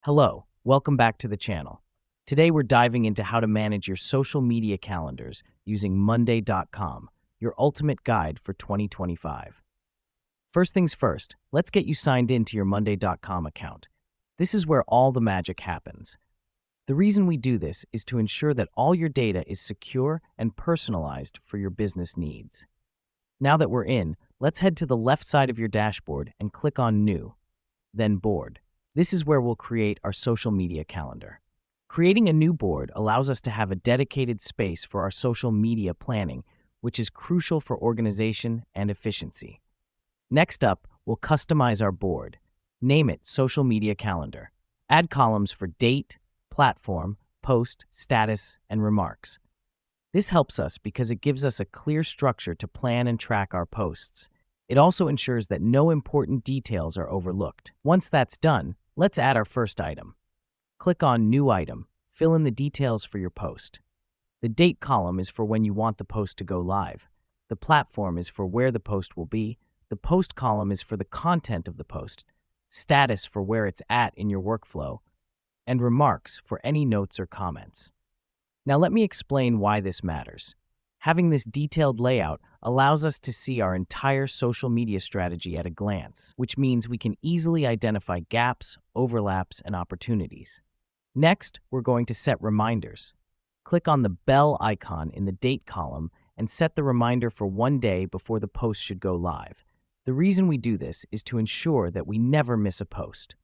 Hello, welcome back to the channel. Today we're diving into how to manage your social media calendars using Monday.com, your ultimate guide for 2025. First things first, let's get you signed in to your Monday.com account. This is where all the magic happens. The reason we do this is to ensure that all your data is secure and personalized for your business needs. Now that we're in, let's head to the left side of your dashboard and click on New, then Board. This is where we'll create our social media calendar. Creating a new board allows us to have a dedicated space for our social media planning, which is crucial for organization and efficiency. Next up, we'll customize our board. Name it Social Media Calendar. Add columns for date, platform, post, status, and remarks. This helps us because it gives us a clear structure to plan and track our posts. It also ensures that no important details are overlooked. Once that's done, let's add our first item. Click on New Item. Fill in the details for your post. The date column is for when you want the post to go live. The platform is for where the post will be. The post column is for the content of the post. Status for where it's at in your workflow. And remarks for any notes or comments. Now let me explain why this matters. Having this detailed layout allows us to see our entire social media strategy at a glance, which means we can easily identify gaps, overlaps, and opportunities. Next, we're going to set reminders. Click on the bell icon in the date column and set the reminder for 1 day before the post should go live. The reason we do this is to ensure that we never miss a post.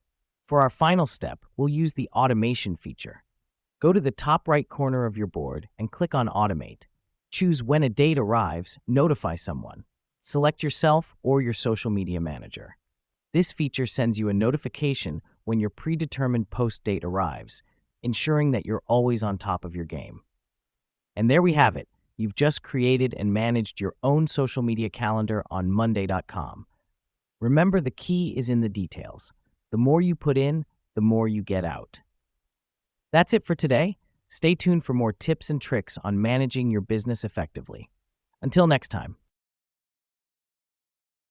For our final step, we'll use the automation feature. Go to the top right corner of your board and click on Automate. Choose when a date arrives, notify someone. Select yourself or your social media manager. This feature sends you a notification when your predetermined post date arrives, ensuring that you're always on top of your game. And there we have it. You've just created and managed your own social media calendar on Monday.com. Remember, the key is in the details. The more you put in, the more you get out. That's it for today. Stay tuned for more tips and tricks on managing your business effectively. Until next time.